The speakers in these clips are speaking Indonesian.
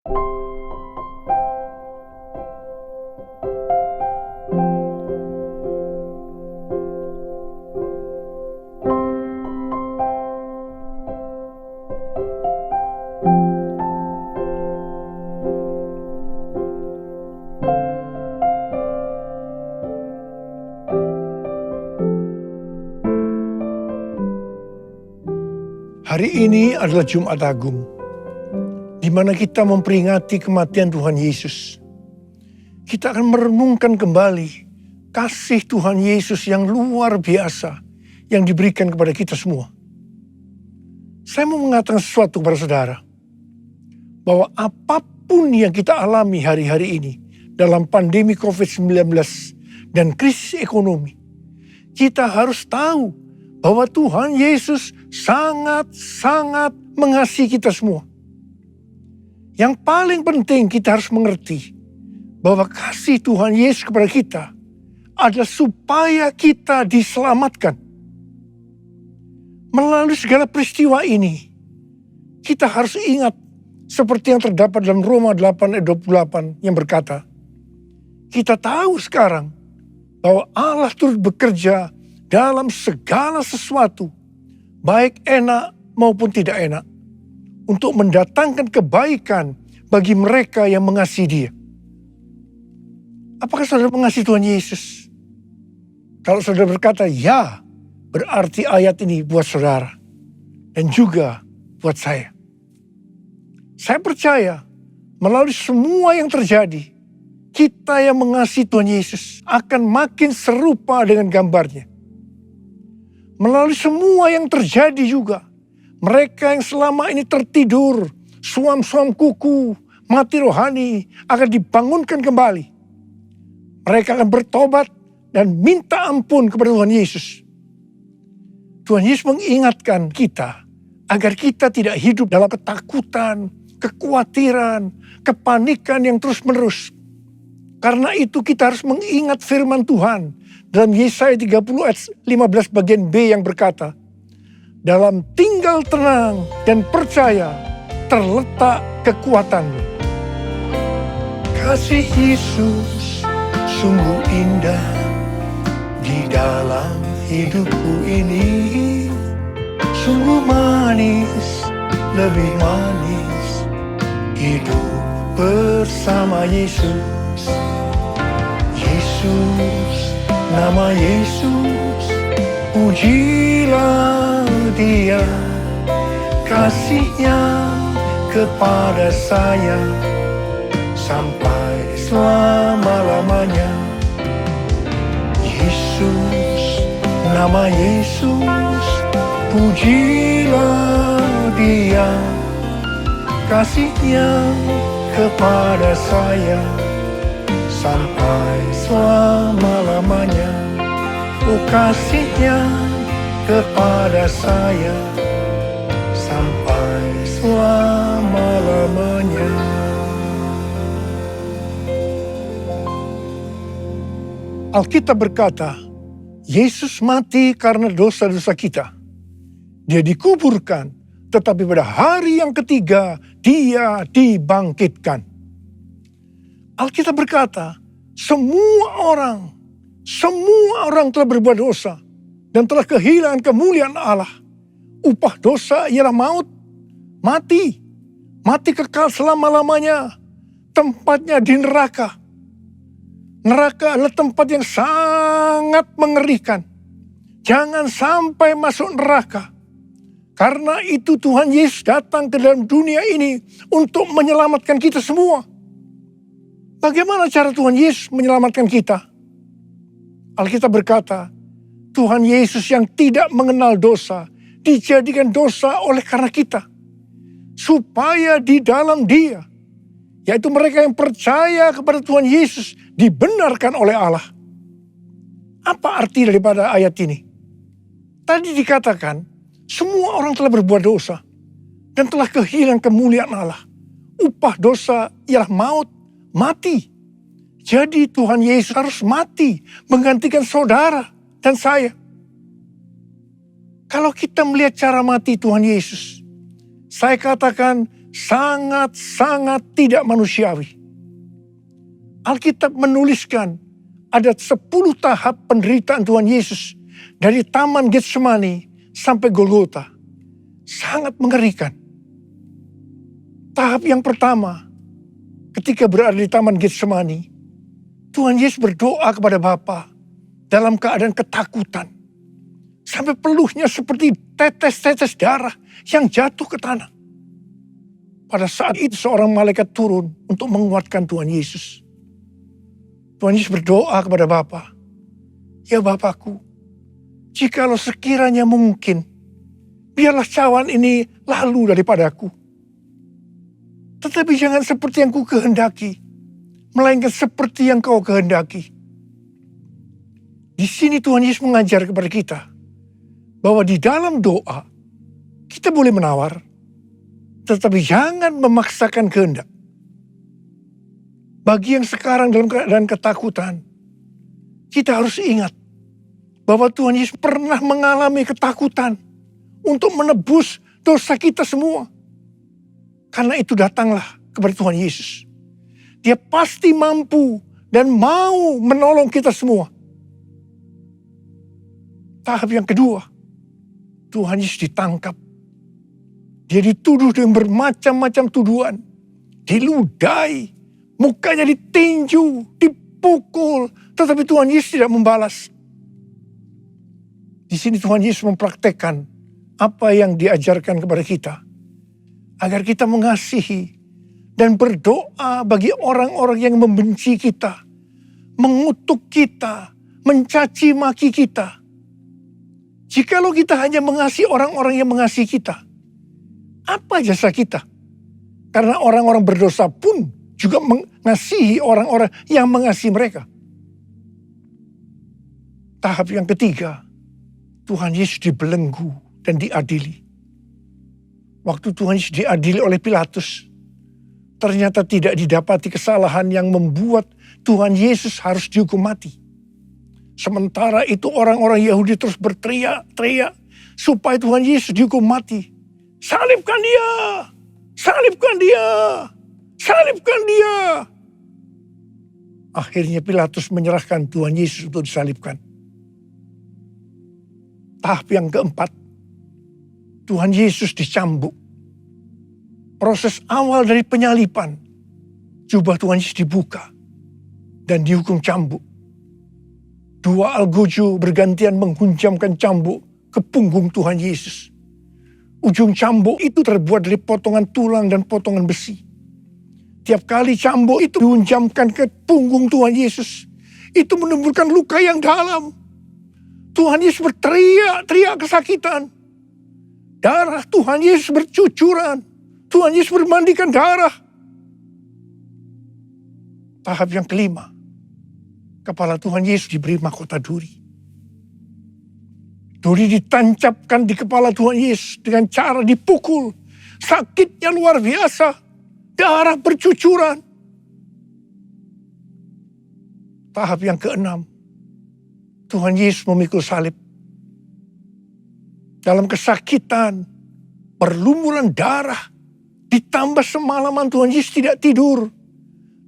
Hari ini adalah Jumat Agung, di mana kita memperingati kematian Tuhan Yesus. Kita akan merenungkan kembali kasih Tuhan Yesus yang luar biasa yang diberikan kepada kita semua. Saya mau mengatakan sesuatu kepada saudara, bahwa apapun yang kita alami hari-hari ini dalam pandemi COVID-19 dan krisis ekonomi, kita harus tahu bahwa Tuhan Yesus sangat-sangat mengasihi kita semua. Yang paling penting kita harus mengerti bahwa kasih Tuhan Yesus kepada kita adalah supaya kita diselamatkan. Melalui segala peristiwa ini, kita harus ingat seperti yang terdapat dalam Roma 8 ayat 28 yang berkata, kita tahu sekarang bahwa Allah turut bekerja dalam segala sesuatu, baik enak maupun tidak enak, untuk mendatangkan kebaikan bagi mereka yang mengasihi Dia. Apakah saudara mengasihi Tuhan Yesus? Kalau saudara berkata ya, berarti ayat ini buat saudara dan juga buat saya. Saya percaya melalui semua yang terjadi, kita yang mengasihi Tuhan Yesus akan makin serupa dengan gambarnya. Melalui semua yang terjadi juga, mereka yang selama ini tertidur, suam-suam kuku, mati rohani akan dibangunkan kembali. Mereka akan bertobat dan minta ampun kepada Tuhan Yesus. Tuhan Yesus mengingatkan kita agar kita tidak hidup dalam ketakutan, kekhawatiran, kepanikan yang terus-menerus. Karena itu kita harus mengingat firman Tuhan dalam Yesaya 30 ayat 15 bagian B yang berkata, dalam tinggal tenang dan percaya terletak kekuatanmu. Kasih Yesus sungguh indah di dalam hidupku ini. Sungguh manis, lebih manis hidup bersama Yesus. Yesus, nama Yesus, pujilah Dia, kasih-Nya kepada saya sampai selama-lamanya. Yesus, nama Yesus, pujilah Dia, kasih-Nya kepada saya sampai selama-lamanya. Oh, kasih-Nya kepada saya sampai selama-lamanya. Alkitab berkata, Yesus mati karena dosa-dosa kita. Dia dikuburkan, tetapi pada hari yang ketiga Dia dibangkitkan. Alkitab berkata, semua orang telah berbuat dosa dan telah kehilangan kemuliaan Allah. Upah dosa ialah maut, mati kekal selama-lamanya. Tempatnya di neraka. Neraka adalah tempat yang sangat mengerikan. Jangan sampai masuk neraka. Karena itu Tuhan Yesus datang ke dalam dunia ini untuk menyelamatkan kita semua. Bagaimana cara Tuhan Yesus menyelamatkan kita? Alkitab berkata, Tuhan Yesus yang tidak mengenal dosa, dijadikan dosa oleh karena kita. Supaya di dalam Dia, yaitu mereka yang percaya kepada Tuhan Yesus, dibenarkan oleh Allah. Apa arti daripada ayat ini? Tadi dikatakan, semua orang telah berbuat dosa dan telah kehilangan kemuliaan Allah. Upah dosa ialah maut, mati. Jadi Tuhan Yesus harus mati menggantikan saudara dan saya. Kalau kita melihat cara mati Tuhan Yesus, saya katakan sangat-sangat tidak manusiawi. Alkitab menuliskan ada 10 tahap penderitaan Tuhan Yesus dari Taman Getsemani sampai Golgota. Sangat mengerikan. Tahap yang pertama, ketika berada di Taman Getsemani, Tuhan Yesus berdoa kepada Bapa dalam keadaan ketakutan. Sampai peluhnya seperti tetes-tetes darah yang jatuh ke tanah. Pada saat itu seorang malaikat turun untuk menguatkan Tuhan Yesus. Tuhan Yesus berdoa kepada Bapa, "Ya Bapakku, jikalau sekiranya mungkin, biarlah cawan ini lalu daripadaku. Tetapi jangan seperti yang ku kehendaki, melainkan seperti yang kau kehendaki." Di sini Tuhan Yesus mengajar kepada kita bahwa di dalam doa kita boleh menawar, tetapi jangan memaksakan kehendak. Bagi yang sekarang dalam keadaan ketakutan, kita harus ingat bahwa Tuhan Yesus pernah mengalami ketakutan untuk menebus dosa kita semua. Karena itu datanglah kepada Tuhan Yesus. Dia pasti mampu dan mau menolong kita semua. Tahap yang kedua, Tuhan Yesus ditangkap. Dia dituduh dengan bermacam-macam tuduhan. Diludahi, mukanya ditinju, dipukul. Tetapi Tuhan Yesus tidak membalas. Di sini Tuhan Yesus mempraktekkan apa yang diajarkan kepada kita. Agar kita mengasihi dan berdoa bagi orang-orang yang membenci kita. Mengutuk kita, mencaci maki kita. Jikalau kita hanya mengasihi orang-orang yang mengasihi kita, apa jasa kita? Karena orang-orang berdosa pun juga mengasihi orang-orang yang mengasihi mereka. Tahap yang ketiga, Tuhan Yesus dibelenggu dan diadili. Waktu Tuhan Yesus diadili oleh Pilatus, ternyata tidak didapati kesalahan yang membuat Tuhan Yesus harus dihukum mati. Sementara itu orang-orang Yahudi terus berteriak-teriak supaya Tuhan Yesus dihukum mati. "Salibkan dia! Salibkan dia! Salibkan dia!" Akhirnya Pilatus menyerahkan Tuhan Yesus untuk disalibkan. Tahap yang keempat, Tuhan Yesus dicambuk. Proses awal dari penyaliban, jubah Tuhan Yesus dibuka dan dihukum cambuk. 2 algojo bergantian menghunjamkan cambuk ke punggung Tuhan Yesus. Ujung cambuk itu terbuat dari potongan tulang dan potongan besi. Tiap kali cambuk itu dihunjamkan ke punggung Tuhan Yesus, itu menimbulkan luka yang dalam. Tuhan Yesus berteriak-teriak kesakitan. Darah Tuhan Yesus bercucuran. Tuhan Yesus bermandikan darah. Tahap yang kelima, kepala Tuhan Yesus diberi mahkota duri. Duri ditancapkan di kepala Tuhan Yesus dengan cara dipukul. Sakitnya luar biasa. Darah bercucuran. Tahap yang keenam, Tuhan Yesus memikul salib. Dalam kesakitan, berlumuran darah, ditambah semalaman Tuhan Yesus tidak tidur.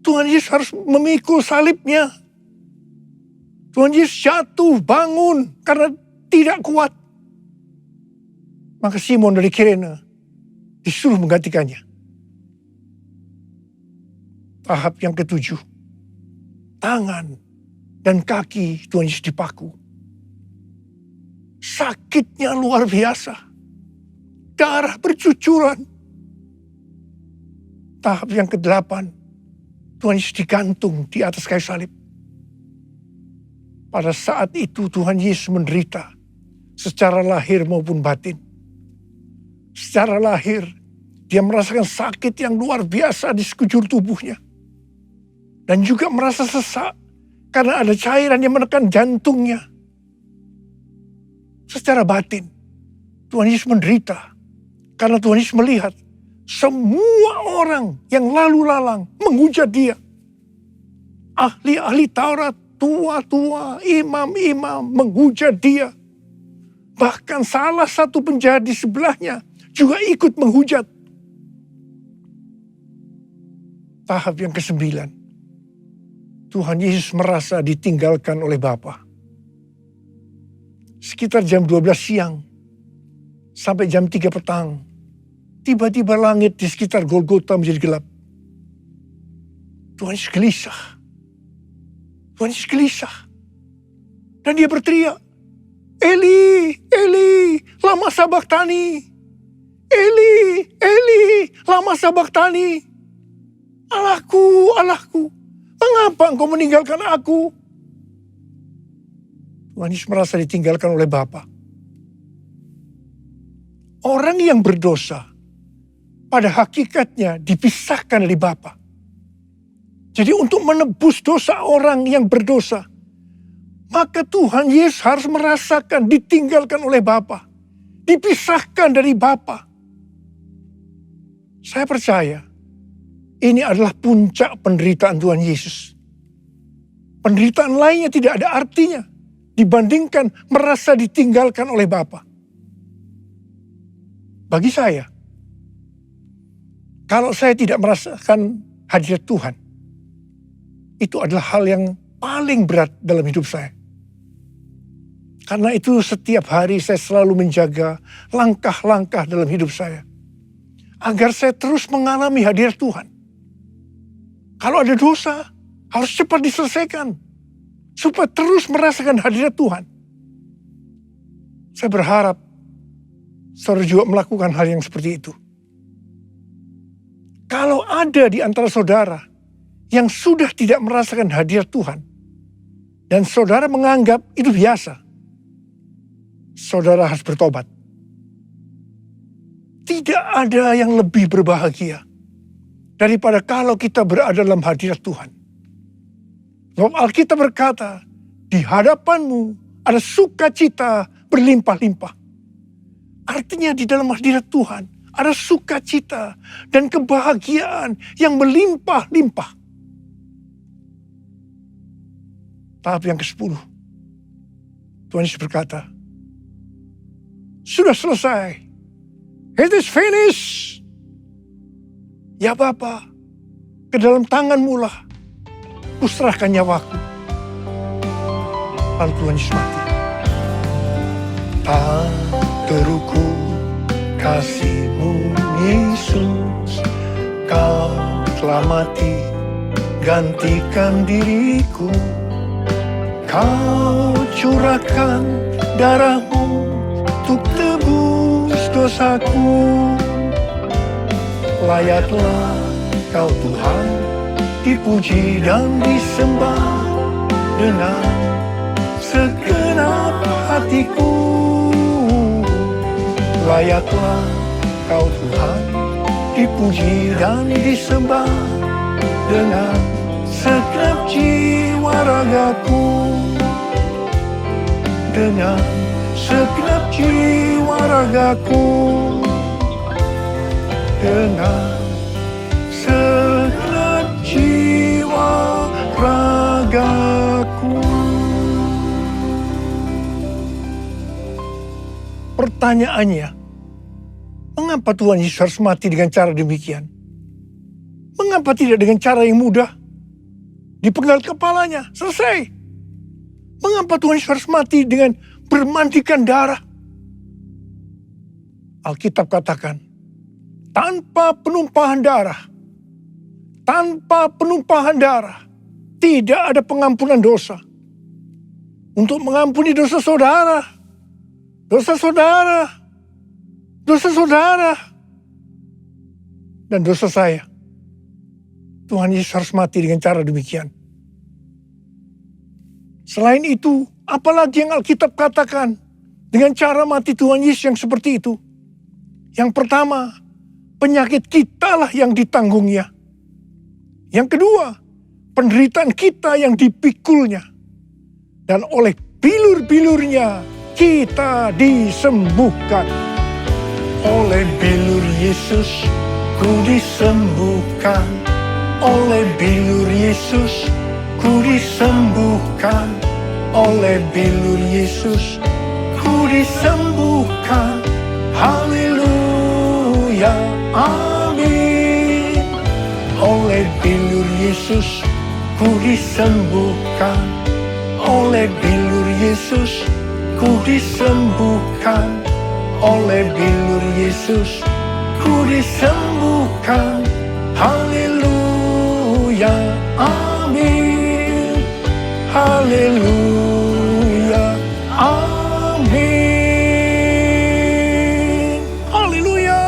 Tuhan Yesus harus memikul salibnya. Tuhan Yesus jatuh bangun karena tidak kuat. Maka Simon dari Kirene disuruh menggantikannya. Tahap yang ketujuh, tangan dan kaki Tuhan Yesus dipaku. Sakitnya luar biasa. Darah bercucuran. Tahap yang ke-8, Tuhan Yesus digantung di atas kayu salib. Pada saat itu Tuhan Yesus menderita secara lahir maupun batin. Secara lahir, dia merasakan sakit yang luar biasa di sekujur tubuhnya. Dan juga merasa sesak karena ada cairan yang menekan jantungnya. Secara batin, Tuhan Yesus menderita karena Tuhan Yesus melihat semua orang yang lalu lalang menghujat dia. Ahli-ahli Taurat, tua-tua, imam-imam menghujat dia. Bahkan salah satu penjahat di sebelahnya juga ikut menghujat. Tahap yang ke-9. Tuhan Yesus merasa ditinggalkan oleh Bapa. Sekitar jam 12 siang sampai jam 3 petang. Tiba-tiba langit di sekitar Golgota menjadi gelap. Tuhan Yesus gelisah. Tuhan Yesus gelisah. Dan dia berteriak, Eli, Eli, lama sabachthani. Eli, Eli, lama sabachthani. Allahku, Allahku, mengapa engkau meninggalkan aku? Tuhan Yesus merasa ditinggalkan oleh Bapa. Orang yang berdosa pada hakikatnya dipisahkan dari Bapa. Jadi untuk menebus dosa orang yang berdosa, maka Tuhan Yesus harus merasakan ditinggalkan oleh Bapa, dipisahkan dari Bapa. Saya percaya ini adalah puncak penderitaan Tuhan Yesus. Penderitaan lainnya tidak ada artinya dibandingkan merasa ditinggalkan oleh Bapa. Bagi saya, kalau saya tidak merasakan hadirat Tuhan, itu adalah hal yang paling berat dalam hidup saya. Karena itu setiap hari saya selalu menjaga langkah-langkah dalam hidup saya. Agar saya terus mengalami hadirat Tuhan. Kalau ada dosa, harus cepat diselesaikan. Supaya terus merasakan hadirat Tuhan. Saya berharap saudara juga melakukan hal yang seperti itu. Kalau ada di antara saudara yang sudah tidak merasakan hadirat Tuhan, dan saudara menganggap itu biasa, saudara harus bertobat. Tidak ada yang lebih berbahagia daripada kalau kita berada dalam hadirat Tuhan. Sebab Alkitab berkata, di hadapanmu ada sukacita berlimpah-limpah. Artinya di dalam hadirat Tuhan ada sukacita dan kebahagiaan yang berlimpah-limpah. Tahap yang ke-10. Tuhan Yesus berkata, sudah selesai. It is finished. Ya Bapa, ke dalam tanganmu lah kuserahkan nyawaku. Lalu Tuhan Yesus mati. Tak terukur kasih-Mu Yesus, Kau telah mati gantikan diriku. Kau curahkan darah-Mu untuk tebus dosaku. Layaklah Kau Tuhan dipuji dan disembah dengan segenap hatiku. Layaklah Kau Tuhan dipuji dan disembah dengan segenap jiwa ragaku. Dengan segenap jiwa ragaku. Dengan segenap jiwa ragaku. Pertanyaannya, mengapa Tuhan Yesus harus mati dengan cara demikian? Mengapa tidak dengan cara yang mudah? Dipenggal kepalanya, selesai. Mengapa Tuhan Yesus harus mati dengan bermandikan darah? Alkitab katakan, tanpa penumpahan darah, tidak ada pengampunan dosa. Untuk mengampuni dosa saudara, dan dosa saya, Tuhan Yesus harus mati dengan cara demikian. Selain itu, apalagi yang Alkitab katakan dengan cara mati Tuhan Yesus yang seperti itu? Yang pertama, penyakit kita lah yang ditanggungnya. Yang kedua, penderitaan kita yang dipikulnya. Dan oleh bilur-bilurnya kita disembuhkan. Oleh bilur Yesus ku disembuhkan. Oleh bilur Yesus ku disembuhkan. Oleh bilur Yesus ku disembuhkan. Haleluya, amin. Oleh bilur Yesus ku disembuhkan. Oleh bilur Yesus ku disembuhkan. Oleh bilur Yesus ku disembuhkan. Haleluya, amin. Haleluya, amin. Haleluya.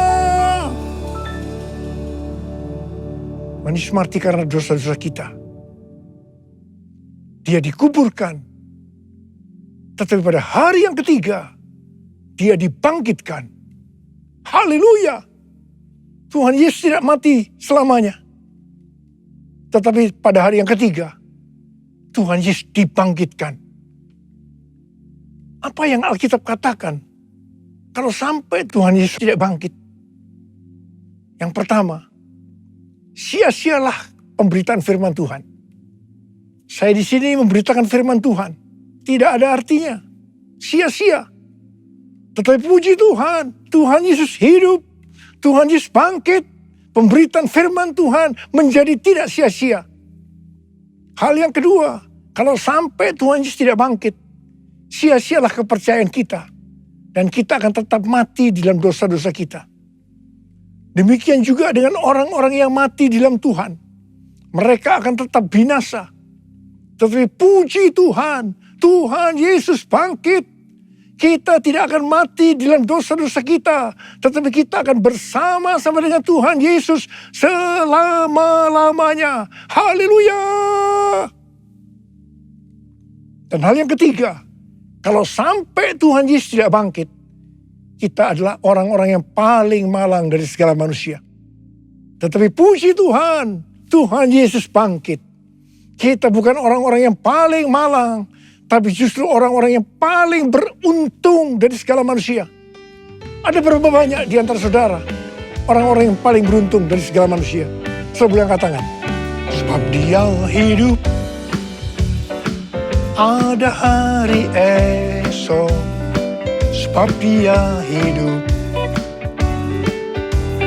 Manis mati karena dosa-dosa kita. Dia dikuburkan. Tetapi pada hari yang ketiga, dia dibangkitkan. Haleluya. Tuhan Yesus tidak mati selamanya. Tetapi pada hari yang ketiga, Tuhan Yesus dibangkitkan. Apa yang Alkitab katakan? Kalau sampai Tuhan Yesus tidak bangkit. Yang pertama, sia-sialah pemberitaan firman Tuhan. Saya di sini memberitakan firman Tuhan. Tidak ada artinya. Sia-sia. Tetapi puji Tuhan. Tuhan Yesus hidup. Tuhan Yesus bangkit. Pemberitaan firman Tuhan menjadi tidak sia-sia. Hal yang kedua. Kalau sampai Tuhan Yesus tidak bangkit. Sia-sialah kepercayaan kita. Dan kita akan tetap mati dalam dosa-dosa kita. Demikian juga dengan orang-orang yang mati di dalam Tuhan. Mereka akan tetap binasa. Tetapi puji Tuhan, Tuhan Yesus bangkit. Kita tidak akan mati dalam dosa-dosa kita. Tetapi kita akan bersama-sama dengan Tuhan Yesus selama-lamanya. Haleluya. Dan hal yang ketiga, kalau sampai Tuhan Yesus tidak bangkit, kita adalah orang-orang yang paling malang dari segala manusia. Tetapi puji Tuhan, Tuhan Yesus bangkit. Kita bukan orang-orang yang paling malang, tapi justru orang-orang yang paling beruntung dari segala manusia. Ada berapa banyak di antara saudara orang-orang yang paling beruntung dari segala manusia? Saudara angkat tangan. Sebab dia hidup, ada hari esok. Sebab dia hidup,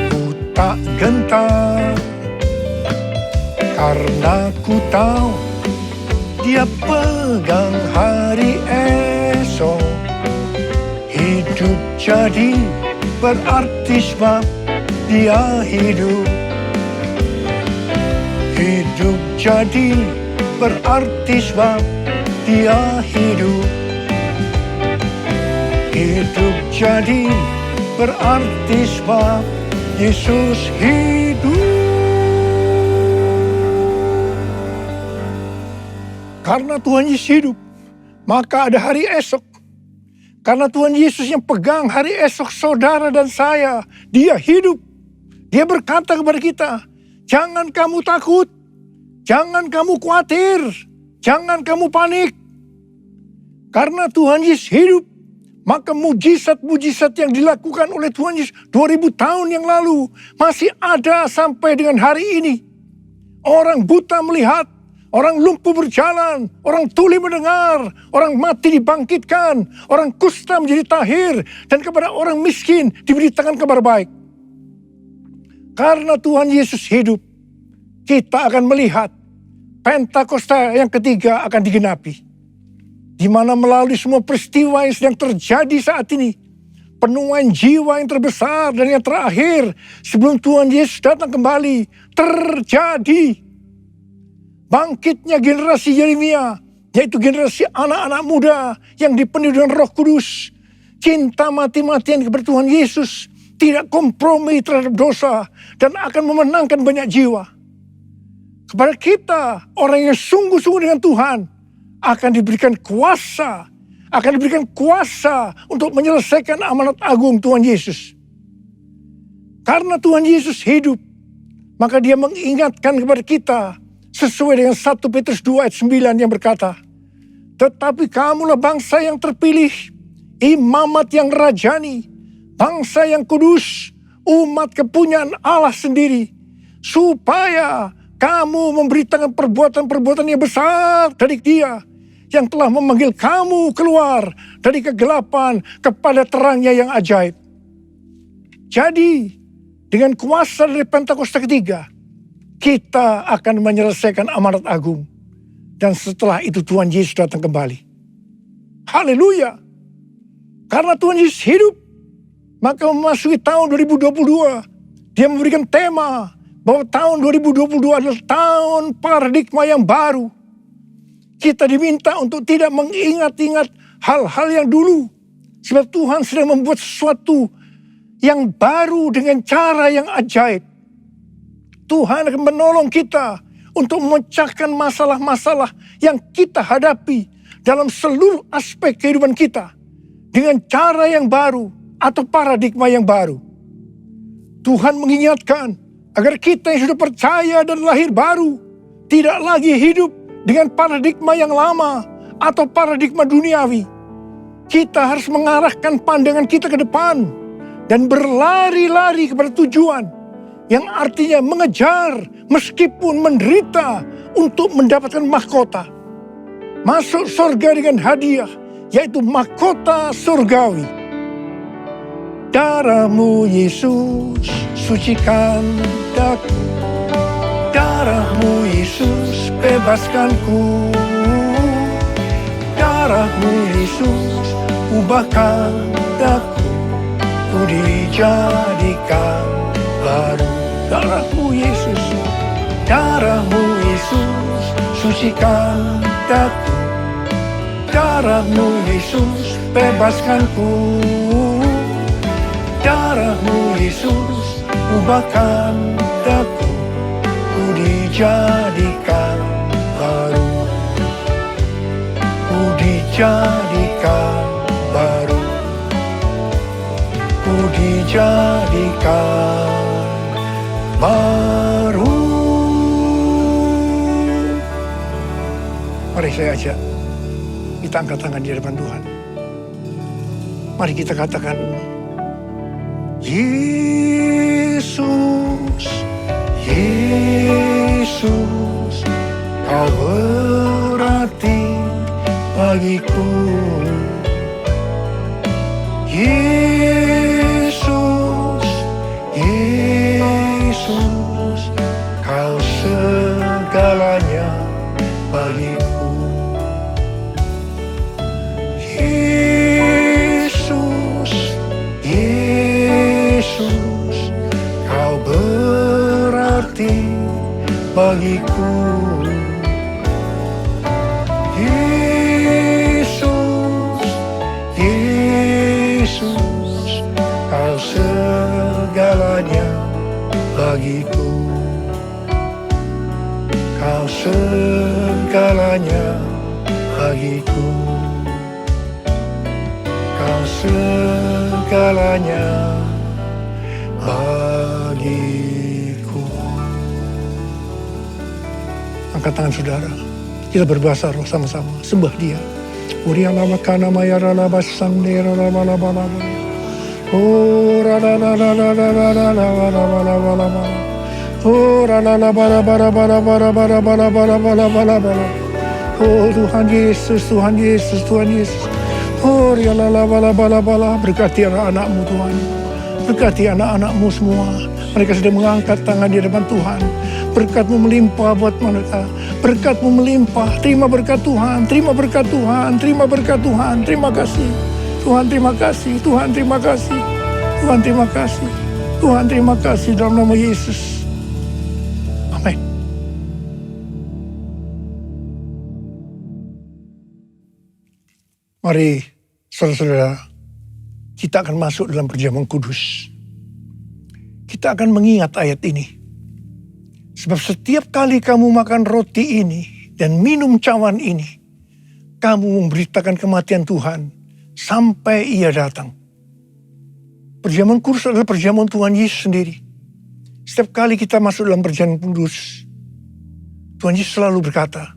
ku tak gentar. Karena ku tahu dia pegang hari esok. Hidup jadi berarti sebab dia hidup. Hidup jadi berarti sebab dia hidup. Hidup jadi berarti sebab Yesus hidup. Karena Tuhan Yesus hidup, maka ada hari esok. Karena Tuhan Yesus yang pegang hari esok saudara dan saya, dia hidup. Dia berkata kepada kita, jangan kamu takut, jangan kamu khawatir, jangan kamu panik. Karena Tuhan Yesus hidup, maka mujizat-mujizat yang dilakukan oleh Tuhan Yesus 2000 tahun yang lalu masih ada sampai dengan hari ini. Orang buta melihat, orang lumpuh berjalan, orang tuli mendengar, orang mati dibangkitkan, orang kusta menjadi tahir, dan kepada orang miskin diberitakan kabar baik. Karena Tuhan Yesus hidup, kita akan melihat Pentakosta yang ketiga akan digenapi. Di mana melalui semua peristiwa yang sedang terjadi saat ini, penuaian jiwa yang terbesar dan yang terakhir sebelum Tuhan Yesus datang kembali terjadi. Bangkitnya generasi Yeremia, yaitu generasi anak-anak muda yang dipenuhi dengan Roh Kudus, cinta mati-matian kepada Tuhan Yesus, tidak kompromi terhadap dosa, dan akan memenangkan banyak jiwa. Kepada kita, orang yang sungguh-sungguh dengan Tuhan, akan diberikan kuasa untuk menyelesaikan amanat agung Tuhan Yesus. Karena Tuhan Yesus hidup, maka dia mengingatkan kepada kita, sesuai dengan 1 Petrus 2 ayat 9 yang berkata, tetapi kamulah bangsa yang terpilih, imamat yang rajani, bangsa yang kudus, umat kepunyaan Allah sendiri, supaya kamu memberitakan perbuatan-perbuatan yang besar dari Dia, yang telah memanggil kamu keluar dari kegelapan kepada terangnya yang ajaib. Jadi, dengan kuasa dari Pentakosta ketiga, kita akan menyelesaikan amanat agung. Dan setelah itu Tuhan Yesus datang kembali. Haleluya. Karena Tuhan Yesus hidup, maka memasuki tahun 2022, dia memberikan tema bahwa tahun 2022 adalah tahun paradigma yang baru. Kita diminta untuk tidak mengingat-ingat hal-hal yang dulu. Sebab Tuhan sedang membuat sesuatu yang baru dengan cara yang ajaib. Tuhan akan menolong kita untuk memecahkan masalah-masalah yang kita hadapi dalam seluruh aspek kehidupan kita. Dengan cara yang baru atau paradigma yang baru. Tuhan mengingatkan agar kita yang sudah percaya dan lahir baru tidak lagi hidup dengan paradigma yang lama atau paradigma duniawi. Kita harus mengarahkan pandangan kita ke depan dan berlari-lari kepada tujuan yang artinya mengejar meskipun menderita untuk mendapatkan mahkota. Masuk surga dengan hadiah, yaitu mahkota surgawi. Darah-Mu Yesus sucikan daku, darah-Mu Yesus bebaskanku, darah-Mu Yesus ubahkan daku, ku dijadikan baru. Darah-Mu Yesus, darah-Mu Yesus sucikan daku, darah-Mu Yesus bebaskanku, darah-Mu Yesus ubahkan daku, ku dijadikan baru, ku dijadikan baru, ku dijadikan baru. Mari saya ajak kita angkat tangan di hadapan Tuhan. Mari kita katakan, Yesus, Yesus, Kau berarti bagiku. Yesus, Yesus, Kau segalanya bagiku. Yesus, Yesus, Kau berarti bagiku. Yesus, Yesus, Kau segalanya bagiku. Kau segalanya bagiku. Kau segalanya bagiku. Angkat tangan saudara. Kita berbahasa roh sama-sama. Sembah Dia. Uriya lama kana maya rala basande rala bala bala bala. Oh rala rala rala rala rala bala bala bala. Oh rala rala bala bala bala bala bala bala bala bala bala bala. Oh Tuhan Yesus, Tuhan Yesus, Tuhan Yesus. Oh ya lala bala bala bala. Berkati anak-anak-Mu Tuhan. Berkati anak-anak-Mu semua. Mereka sudah mengangkat tangan di depan Tuhan. Berkat-Mu melimpah buat mereka. Berkat-Mu melimpah. Terima berkat Tuhan. Terima berkat Tuhan. Terima berkat Tuhan. Terima kasih. Tuhan terima kasih. Tuhan terima kasih. Tuhan terima kasih. Tuhan terima kasih dalam nama Yesus. Amin. Mari saudara-saudara, kita akan masuk dalam perjamuan kudus. Kita akan mengingat ayat ini. Sebab setiap kali kamu makan roti ini dan minum cawan ini, kamu memberitakan kematian Tuhan sampai Ia datang. Perjamuan kudus adalah perjamuan Tuhan Yesus sendiri. Setiap kali kita masuk dalam perjamuan kudus, Tuhan Yesus selalu berkata,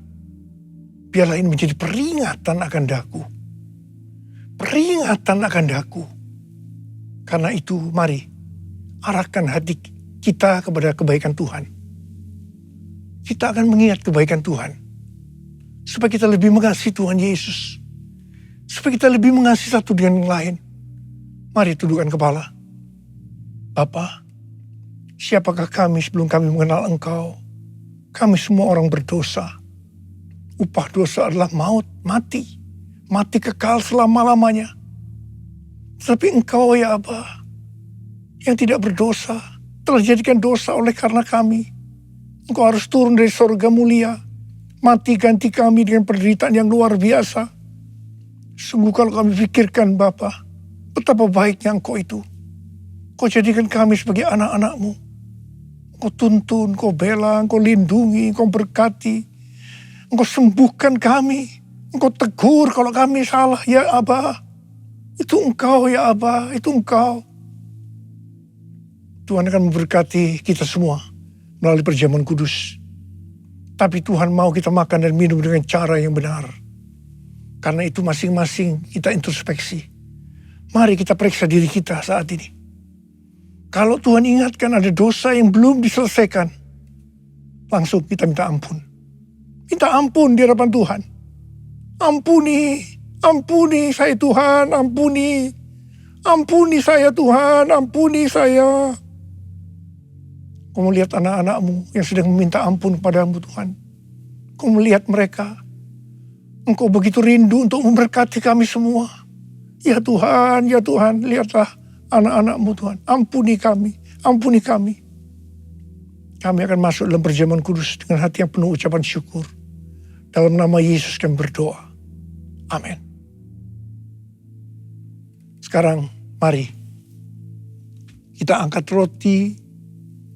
biarlah ini menjadi peringatan akan daku. Peringatan akan daku. Karena itu mari arahkan hati kita kepada kebaikan Tuhan. Kita akan mengingat kebaikan Tuhan. Supaya kita lebih mengasihi Tuhan Yesus. Supaya kita lebih mengasihi satu dengan yang lain. Mari tundukkan kepala. Bapa, siapakah kami sebelum kami mengenal Engkau? Kami semua orang berdosa. Upah dosa adalah maut, mati. Mati kekal selama-lamanya. Tapi Engkau ya Aba, yang tidak berdosa, telah dijadikan dosa oleh karena kami. Engkau harus turun dari surga mulia, mati ganti kami dengan penderitaan yang luar biasa. Sungguh kalau kami pikirkan Bapa, betapa baiknya Engkau itu. Engkau jadikan kami sebagai anak-anak-Mu. Engkau tuntun, Engkau bela, Engkau lindungi, Engkau berkati. Engkau sembuhkan kami. Engkau tegur kalau kami salah ya Aba. Itu Engkau ya Aba, itu Engkau. Tuhan akan memberkati kita semua melalui perjamuan kudus. Tapi Tuhan mau kita makan dan minum dengan cara yang benar. Karena itu masing-masing kita introspeksi. Mari kita periksa diri kita saat ini. Kalau Tuhan ingatkan ada dosa yang belum diselesaikan, langsung kita minta ampun. Minta ampun di hadapan Tuhan. Ampuni saya Tuhan, ampuni. Ampuni saya Tuhan, ampuni saya. Kau melihat anak-anak-Mu yang sedang meminta ampun kepadamu Tuhan. Kau melihat mereka. Engkau begitu rindu untuk memberkati kami semua. Ya Tuhan, lihatlah anak-anak-Mu Tuhan. Ampuni kami, ampuni kami. Kami akan masuk dalam perjamuan kudus dengan hati yang penuh ucapan syukur. Dalam nama Yesus kami berdoa. Amin. Sekarang mari kita angkat roti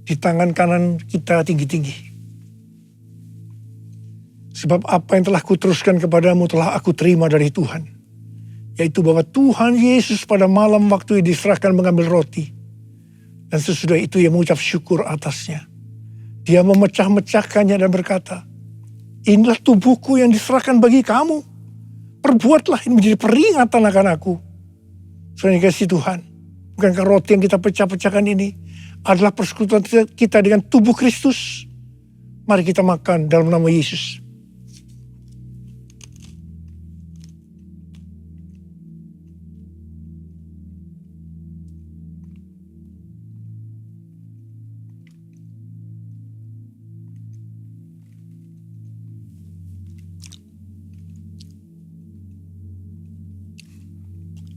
di tangan kanan kita tinggi-tinggi. Sebab apa yang telah kuteruskan kepadamu telah aku terima dari Tuhan. Yaitu bahwa Tuhan Yesus pada malam waktu yang diserahkan mengambil roti. Dan sesudah itu ia mengucap syukur atasnya. Dia memecah-mecahkannya dan berkata, inilah tubuhku yang diserahkan bagi kamu. Perbuatlah ini menjadi peringatan akan aku. Saudara yang kasih Tuhan, bukankah roti yang kita pecah-pecahkan ini adalah persekutuan kita dengan tubuh Kristus? Mari kita makan dalam nama Yesus.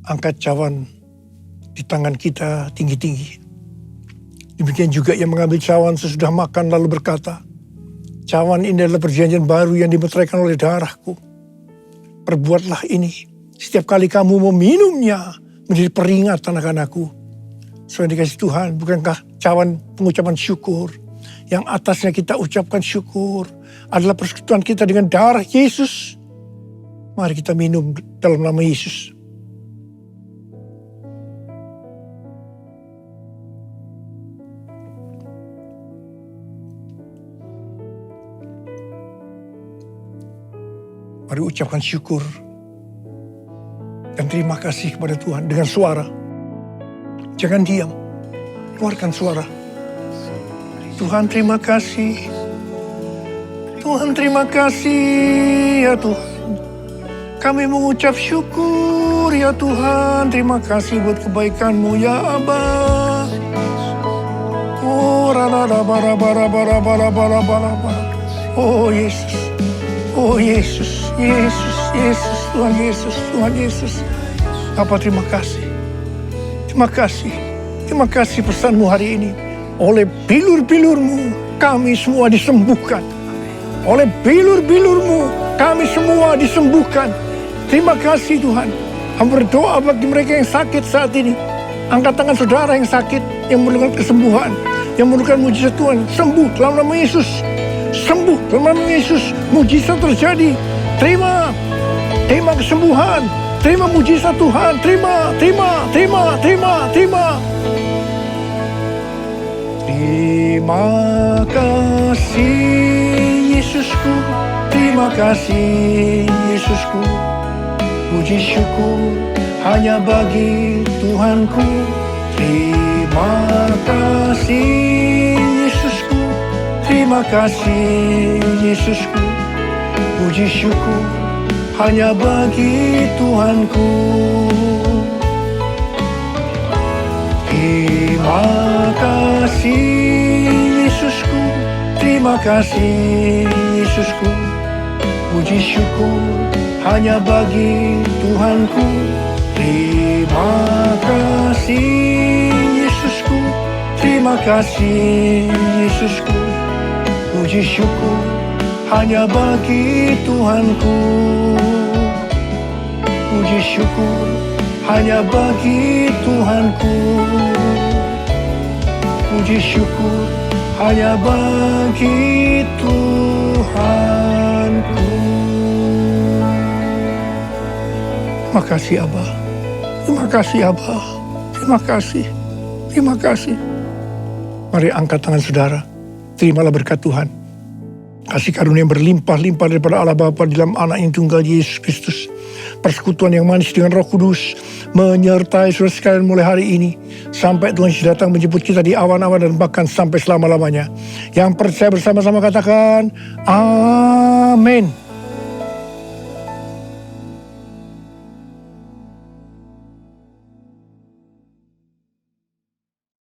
Angkat cawan di tangan kita tinggi-tinggi. Demikian juga yang mengambil cawan sesudah makan lalu berkata, cawan ini adalah perjanjian baru yang dimeteraikan oleh darahku. Perbuatlah ini setiap kali kamu meminumnya menjadi peringatan akan aku. Saudara dikasih Tuhan, bukankah cawan pengucapan syukur yang atasnya kita ucapkan syukur adalah persekutuan kita dengan darah Yesus? Mari kita minum dalam nama Yesus. Mari ucapkan syukur dan terima kasih kepada Tuhan dengan suara. Jangan diam, keluarkan suara. Tuhan terima kasih. Tuhan terima kasih ya Tuhan. Kami mengucap syukur ya Tuhan. Terima kasih buat kebaikan-Mu ya Aba. Oh rada bara bara bara bara bara bara. Oh Yesus. Oh Yesus, Yesus, Yesus, Tuhan Yesus, Tuhan Yesus. Bapa terima kasih. Terima kasih. Terima kasih pesan-Mu hari ini. Oleh bilur-bilur-Mu kami semua disembuhkan. Oleh bilur-bilur-Mu kami semua disembuhkan. Terima kasih Tuhan. Hamba berdoa bagi mereka yang sakit saat ini. Angkat tangan saudara yang sakit, yang memerlukan kesembuhan, yang memerlukan mujizat Tuhan. Sembuh dalam nama Yesus. Sembuh dalam nama Yesus, mujizat terjadi. Terima kesembuhan, terima mujizat Tuhan, terima. Terima kasih Yesusku, terima kasih Yesusku. Puji syukur hanya bagi Tuhanku. Terima kasih Yesusku. Terima kasih Yesusku, puji syukur hanya bagi Tuhanku. Terima kasih Yesusku, Terima kasih Yesusku, puji syukur hanya bagi Tuhanku. Terima kasih Yesusku, terima kasih Yesusku, puji syukur hanya bagi Tuhanku. Puji syukur hanya bagi Tuhanku. Puji syukur hanya bagi Tuhanku. Terima kasih Abba. Terima kasih Abba. Terima kasih. Terima kasih. Mari angkat tangan saudara. Terimalah berkat Tuhan. Kasih karunia yang berlimpah-limpah daripada Allah Bapa di dalam Anak yang tunggal Yesus Kristus. Persekutuan yang manis dengan Roh Kudus menyertai saudara sekalian mulai hari ini sampai Tuhan Yesus datang menjemput kita di awan-awan dan bahkan sampai selama-lamanya. Yang percaya bersama-sama katakan amin.